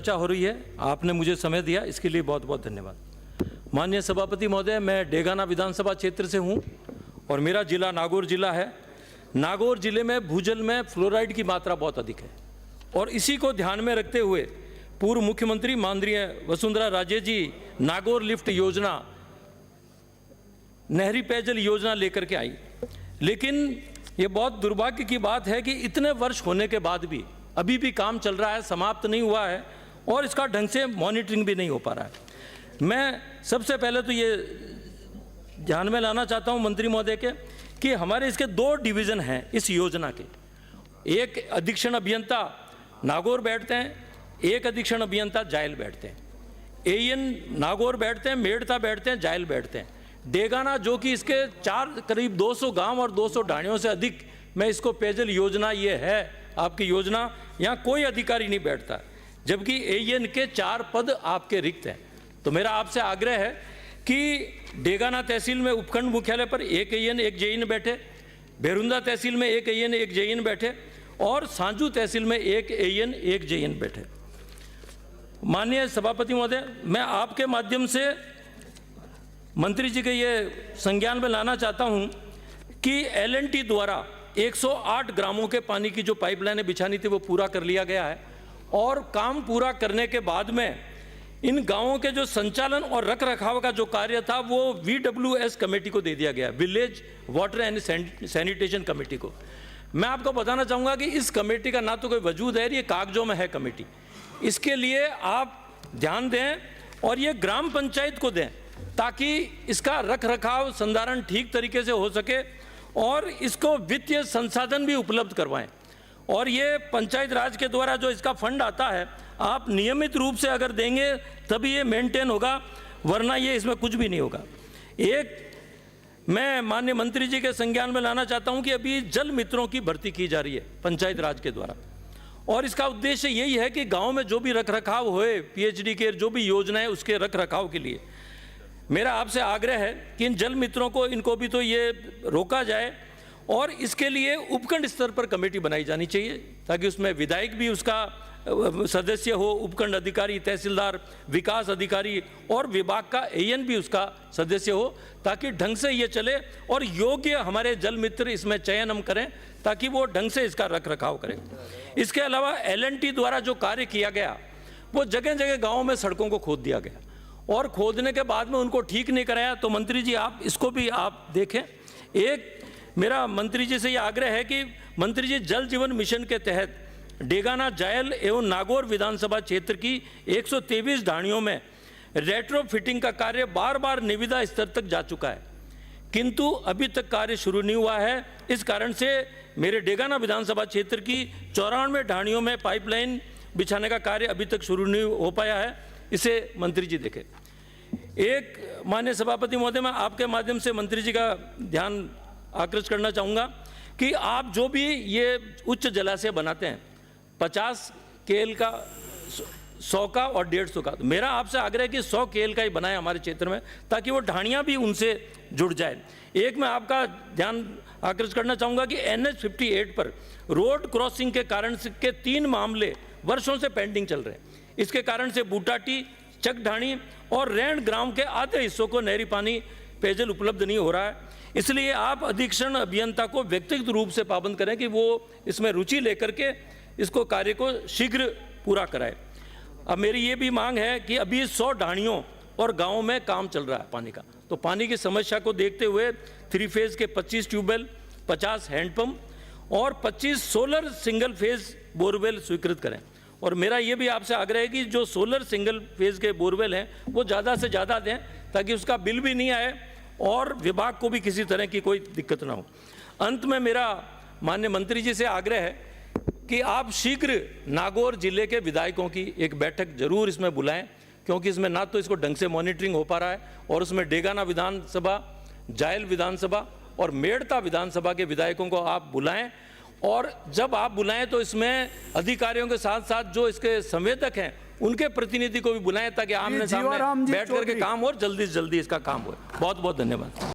चर्चा हो रही है, आपने मुझे समय दिया, इसके लिए बहुत बहुत धन्यवाद। माननीय सभापति महोदय, मैं डेगाना विधानसभा क्षेत्र से हूं और मेरा जिला नागौर जिला है। नागौर जिले में भूजल में फ्लोराइड की मात्रा बहुत अधिक है और इसी को ध्यान में रखते हुए पूर्व मुख्यमंत्री माननीय वसुंधरा राजे जी नागौर लिफ्ट योजना, नहरी पेयजल योजना लेकर के आई। लेकिन ये बहुत दुर्भाग्य की बात है कि इतने वर्ष होने के बाद भी अभी भी काम चल रहा है, समाप्त नहीं हुआ है और इसका ढंग से मॉनिटरिंग भी नहीं हो पा रहा है। मैं सबसे पहले तो ये ध्यान में लाना चाहता हूं मंत्री महोदय के कि हमारे इसके 2 डिवीज़न हैं इस योजना के। एक अधीक्षण अभियंता नागौर बैठते हैं, एक अधीक्षण अभियंता जायल बैठते हैं। एएन नागौर बैठते हैं, मेड़ता बैठते हैं, जायल बैठते हैं। डेगाना जो कि इसके करीब 200 गांव और 200 ढाणियों से अधिक में इसको पेयजल योजना ये है आपकी योजना, यहाँ कोई अधिकारी नहीं बैठता, जबकि एएन के 4 पद आपके रिक्त हैं। तो मेरा आपसे आग्रह है कि डेगाना तहसील में उपखंड मुख्यालय पर एक एएन एक जेईन बैठे, भेरुंदा तहसील में एक एएन एक जेईन बैठे और सांजू तहसील में एक एएन एक जेईन बैठे। माननीय सभापति महोदय, मैं आपके माध्यम से मंत्री जी के ये संज्ञान में लाना चाहता हूं कि एलएनटी द्वारा 108 ग्रामों के पानी की जो पाइपलाइनें बिछानी थी वो पूरा कर लिया गया है और काम पूरा करने के बाद में इन गांवों के जो संचालन और रखरखाव का जो कार्य था वो VWS कमेटी को दे दिया गया, village water and sanitation committee को। मैं आपको बताना चाहूँगा कि इस कमेटी का ना तो कोई वजूद है, ये कागजों में है कमेटी। इसके लिए आप ध्यान दें और ये ग्राम पंचायत को दें ताकि इसका रखरखाव संधारण ठीक तरीके से हो सके और इसको वित्तीय संसाधन भी उपलब्ध करवाएं। और ये पंचायत राज के द्वारा जो इसका फंड आता है आप नियमित रूप से अगर देंगे तभी ये मेंटेन होगा, वरना ये इसमें कुछ भी नहीं होगा। एक मैं माननीय मंत्री जी के संज्ञान में लाना चाहता हूं कि अभी जल मित्रों की भर्ती की जा रही है पंचायत राज के द्वारा और इसका उद्देश्य यही है कि गाँव में जो भी रखरखाव होए, PhD के जो भी योजना है उसके रखरखाव के लिए मेरा आपसे आग्रह है कि इन जल मित्रों को इनको भी तो ये रोका जाए और इसके लिए उपखंड स्तर पर कमेटी बनाई जानी चाहिए ताकि उसमें विधायक भी उसका सदस्य हो, उपखंड अधिकारी, तहसीलदार, विकास अधिकारी और विभाग का एएन भी उसका सदस्य हो ताकि ढंग से ये चले और योग्य हमारे जल मित्र इसमें चयन हम करें ताकि वो ढंग से इसका रखरखाव करें। इसके अलावा एलएनटी द्वारा जो कार्य किया गया वो जगह जगह गाँव में सड़कों को खोद दिया गया और खोदने के बाद में उनको ठीक नहीं कराया। तो मंत्री जी आप इसको भी आप देखें। एक मेरा मंत्री जी से ये आग्रह है कि मंत्री जी जल जीवन मिशन के तहत डेगाना, जायल एवं नागौर विधानसभा क्षेत्र की 123 ढाणियों में रेट्रो फिटिंग का कार्य बार बार निविदा स्तर तक जा चुका है किंतु अभी तक कार्य शुरू नहीं हुआ है। इस कारण से मेरे डेगाना विधानसभा क्षेत्र की 94 ढाणियों में पाइपलाइन बिछाने का कार्य अभी तक शुरू नहीं हो पाया है। इसे मंत्री जी देखें। एक माननीय सभापति महोदय, मैं आपके माध्यम से मंत्री जी का ध्यान आकृष्ट करना चाहूँगा कि आप जो भी ये उच्च जलाशय बनाते हैं 50 KL का, 100 का और 150 का, तो मेरा आपसे आग्रह है कि 100 KL का ही बनाए हमारे क्षेत्र में ताकि वो ढाणियाँ भी उनसे जुड़ जाए। एक मैं आपका ध्यान आकृष्ट करना चाहूँगा कि NH 58 पर रोड क्रॉसिंग के कारण के 3 मामले वर्षों से पेंडिंग चल रहे हैं। इसके कारण से बूटाटी, चकढाणी और रैंड ग्राम के आधे हिस्सों को नहरी पानी पेयजल उपलब्ध नहीं हो रहा है। इसलिए आप अधीक्षण अभियंता को व्यक्तिगत रूप से पाबंद करें कि वो इसमें रुचि लेकर के इसको कार्य को शीघ्र पूरा कराए। अब मेरी ये भी मांग है कि अभी 100 ढाणियों और गाँवों में काम चल रहा है पानी का, तो पानी की समस्या को देखते हुए 3 फेज के 25 ट्यूबवेल, 50 हैंडपम्प और 25 सोलर सिंगल फेज बोरवेल स्वीकृत करें। और मेरा ये भी आपसे आग्रह है कि जो सोलर सिंगल फेज के बोरवेल हैं वो ज़्यादा से ज़्यादा दें ताकि उसका बिल भी नहीं आए और विभाग को भी किसी तरह की कोई दिक्कत ना हो। अंत में मेरा माननीय मंत्री जी से आग्रह है कि आप शीघ्र नागौर जिले के विधायकों की एक बैठक जरूर इसमें बुलाएं क्योंकि इसमें ना तो इसको ढंग से मॉनिटरिंग हो पा रहा है और उसमें डेगाना विधानसभा, जायल विधानसभा और मेड़ता विधानसभा के विधायकों को आप बुलाएं और जब आप बुलाएं तो इसमें अधिकारियों के साथ साथ जो इसके संवेदक हैं उनके प्रतिनिधि को भी बुलाएं ताकि आमने सामने बैठ करके काम हो और जल्दी से जल्दी इसका काम हो। बहुत बहुत धन्यवाद।